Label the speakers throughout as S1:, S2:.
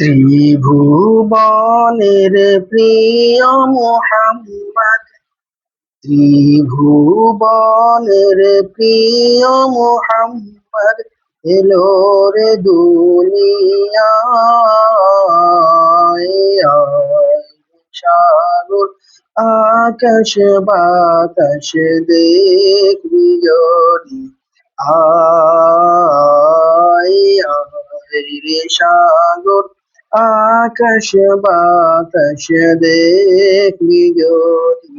S1: ত্রিভুবনের প্রিয় মোহাম্মদ, ত্রিভুবনের প্রিয় মোহাম্মদ এলো রে দুনিয়ায়। সাগর আকাশ বাতাস দেখবি যদি আয় রে সাগর আকাশ বাতাস দেখবি যদি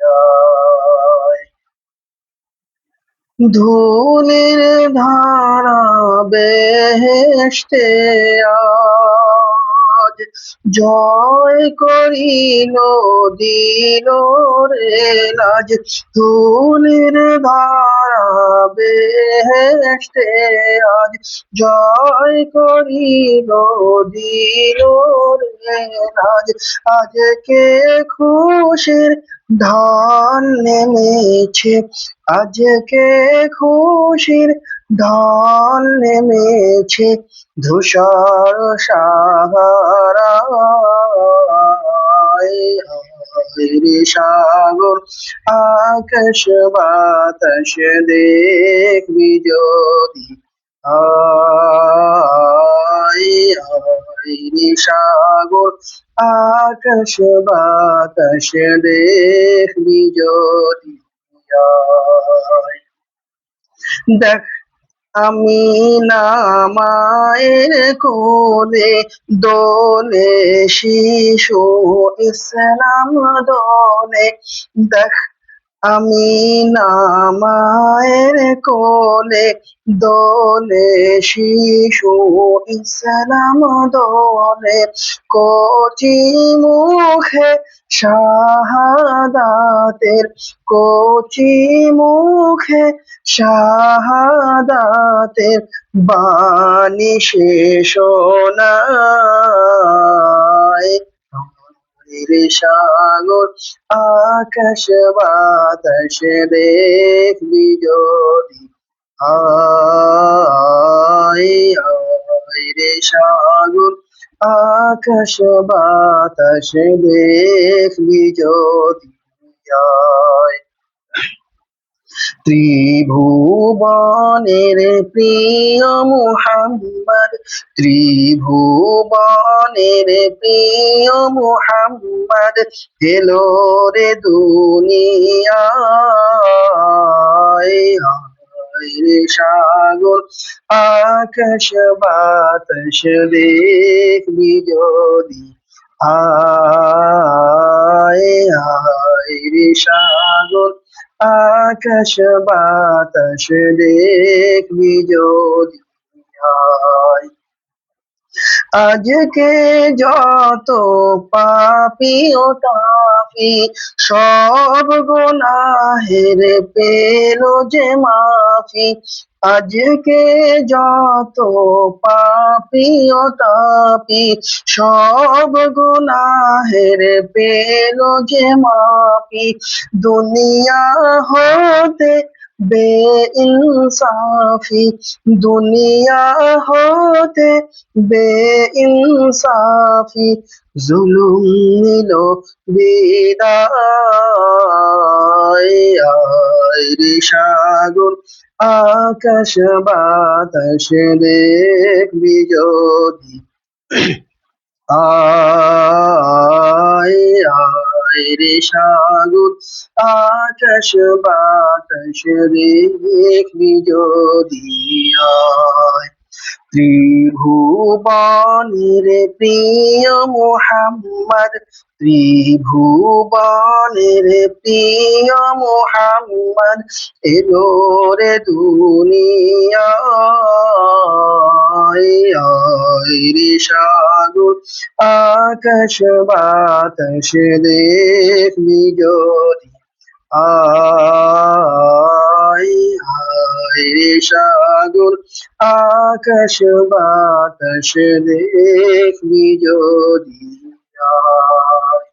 S1: আয়। ধূলির ধারা বেহেশতে আজ জয় করিল, দিল রে লাজ। ধূলির ধারা বেহেশতে আজ জয় করিল, দিল রে লাজ। আজকে খুশির ঢল নেমেছে, আজকে খুশির ঢল নেমেছে ধূসর সাহারায়। রে সাগর আকাশ বাতাস দেখবি যদি আয়। রে সাগর আকাশ বাতাস দেখবি যদি আয়। দেখ আমি না মায়ের কোলে দোলে শিশু ইসলাম দোলে। দেখ আমি না মায়ের কোলে দোলে শিশু ইসলাম দোলে। কচি মুখে শাহাদাতের, কচি মুখে শাহাদাতের বাণী সে শোনায়। রে সাগর আকাশ বাতাস দেখবি যদি আয়। রে সাগর আকাশ বাতাস দেখবি যদি আয়। ত্রিভুবনের প্রিয় মোহাম্মদ, ত্রিভুবনের প্রিয় মোহাম্মদ এলো রে দুনিয়ায়। রে সাগর আকাশ বাতাস দেখবি যদি আয়। রে সাগর আকাশ বাতাস দেখবি যদি আয়। আজকে যত পাপী ও তাপী সব গুনাহের পেল যে মাফি। আজকে যত পাপী ও তাপী সব গুনাহের পেল যে মাফি। দুনিয়া হতে বেইনসাফি, দুনিয়া হতে বেইনসাফি জুলুম নিল বিদায়। রে সাগর আকাশ বাতাস দেখবি যদি আয়। রে সাগর আকাশ বাতাস দেখবি যদি আয়। ত্রিভুবনের প্রিয় মোহাম্মদ, ত্রিভুবনের প্রিয় মোহাম্মদ এলো রে দুনিয়ায়। রে সাগর আকাশ বাতাস দেখবি যদি আয়। রে সাগর আকাশ বাতাস দেখবি যদি আয়।